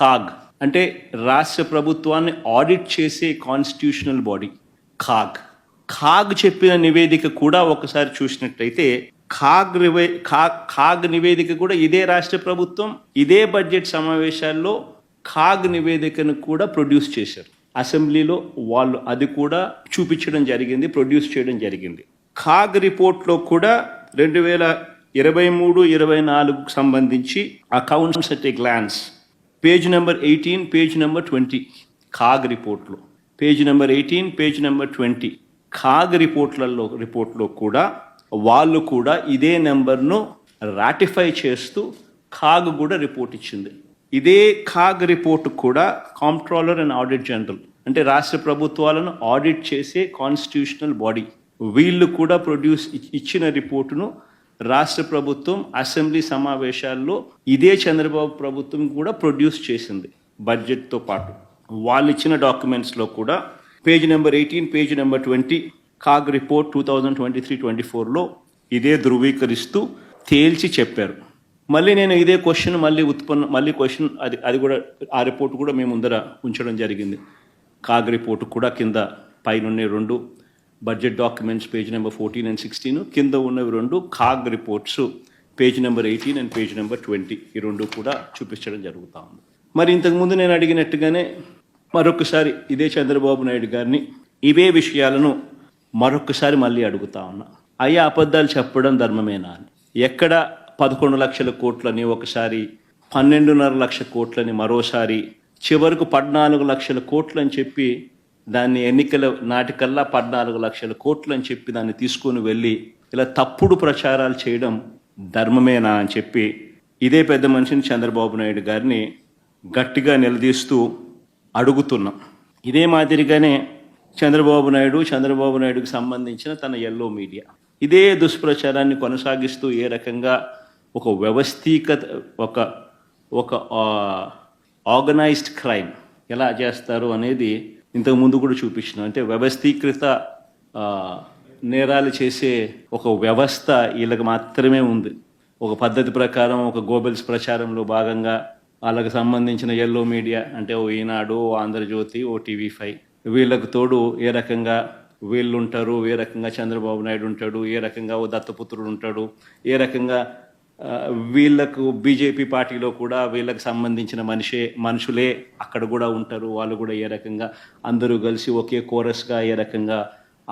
ఖాగ్ అంటే రాష్ట్ర ప్రభుత్వాన్ని ఆడిట్ చేసే కాన్స్టిట్యూషనల్ బాడీ ఖాగ్ చెప్పిన నివేదిక కూడా ఒకసారి చూసినట్లయితే ఖాగ్ నివేదిక కూడా ఇదే రాష్ట్ర ప్రభుత్వం ఇదే బడ్జెట్ సమావేశాల్లో ఖాగ్ నివేదికను కూడా ప్రొడ్యూస్ చేశారు. అసెంబ్లీలో వాళ్ళు అది కూడా చూపించడం జరిగింది, ప్రొడ్యూస్ చేయడం జరిగింది. ఖాగ్ రిపోర్ట్లో కూడా 2023-24 సంబంధించి accounts at a glance page number 18, page number 20 ఖాగ్ రిపోర్ట్లో పేజ్ నెంబర్ 18, పేజ్ నెంబర్ 20 ఖాగ్ రిపోర్ట్లో కూడా వాళ్ళు కూడా ఇదే నెంబర్ను రాటిఫై చేస్తూ ఖాగ్ కూడా రిపోర్ట్ ఇచ్చింది. ఇదే ఖాగ్ రిపోర్ట్ కూడా కాంప్ట్రోలర్ అండ్ ఆడిట్ జనరల్ అంటే రాష్ట్ర ప్రభుత్వాలను ఆడిట్ చేసే కాన్స్టిట్యూషనల్ బాడీ వీళ్ళు కూడా ఇచ్చిన రిపోర్టును రాష్ట్ర ప్రభుత్వం అసెంబ్లీ సమావేశాల్లో ఇదే చంద్రబాబు ప్రభుత్వం కూడా ప్రొడ్యూస్ చేసింది. బడ్జెట్తో పాటు వాళ్ళు ఇచ్చిన డాక్యుమెంట్స్లో కూడా page number 18, page number 20 ఖాగ్ report 2023-24లో ఇదే ధృవీకరిస్తూ తేల్చి చెప్పారు. మళ్ళీ నేను ఇదే క్వశ్చన్ మళ్ళీ క్వశ్చన్ అది కూడా ఆ రిపోర్ట్ కూడా మేము ముందర ఉంచడం జరిగింది. ఖాగ్ రిపోర్టు కూడా కింద పైన 2 budget documents page number 14 and 16 కింద ఉన్నవి 2 CAG reports page number 18 and page number 20 ఈ 2 కూడా చూపించడం జరుగుతూ ఉంది. మరి ఇంతకుముందు నేను అడిగినట్టుగానే మరొకసారి ఇదే చంద్రబాబు నాయుడు గారిని ఇవే విషయాలను మరొకసారి మళ్ళీ అడుగుతా ఉన్నా. అయ్యా అబద్ధాలు చెప్పడం ధర్మమేనా అని. ఎక్కడ 11 లక్షల కోట్లని ఒకసారి 12.5 లక్షల కోట్లని మరోసారి చివరకు 14 లక్షల కోట్లు అని చెప్పి దాన్ని ఎన్నికల నాటికల్లా 14 లక్షల కోట్లు అని చెప్పి దాన్ని తీసుకొని వెళ్ళి ఇలా తప్పుడు ప్రచారాలు చేయడం ధర్మమేనా అని చెప్పి ఇదే పెద్ద మనిషిని చంద్రబాబు నాయుడు గారిని గట్టిగా నిలదీస్తూ అడుగుతున్నాం. ఇదే మాదిరిగానే చంద్రబాబు నాయుడుకి సంబంధించిన తన ఎల్లో మీడియా ఇదే దుష్ప్రచారాన్ని కొనసాగిస్తూ ఏ రకంగా ఒక ఒక ఆర్గనైజ్డ్ క్రైమ్ ఎలా చేస్తారు అనేది ఇంతకు ముందు కూడా చూపించిన అంటే వ్యవస్థీకృత నేరాలు చేసే ఒక వ్యవస్థ వీళ్ళకి మాత్రమే ఉంది. ఒక పద్ధతి ప్రకారం ఒక గోబెల్స్ ప్రచారంలో భాగంగా వాళ్ళకి సంబంధించిన ఎల్లో మీడియా అంటే ఓ ఈనాడు, ఓ ఆంధ్రజ్యోతి, ఓ TV5 వీళ్ళకు తోడు ఏ రకంగా వీళ్ళు ఉంటారు, ఏ రకంగా చంద్రబాబు నాయుడు ఉంటాడు, ఏ రకంగా ఓ దత్తపుత్రుడు ఉంటాడు, ఏ రకంగా వీళ్ళకు బీజేపీ పార్టీలో కూడా వీళ్ళకి సంబంధించిన మనుషులే అక్కడ కూడా ఉంటారు. వాళ్ళు కూడా ఏ రకంగా అందరూ కలిసి ఒకే కోరస్గా ఏ రకంగా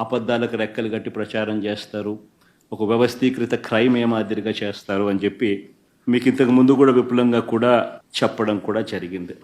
అబద్ధాలకు రెక్కలు కట్టి ప్రచారం చేస్తారు, ఒక వ్యవస్థీకృత క్రైమ్ ఏ మాదిరిగా చేస్తారు అని చెప్పి మీకు ఇంతకు ముందు కూడా విపులంగా కూడా చెప్పడం కూడా జరిగింది.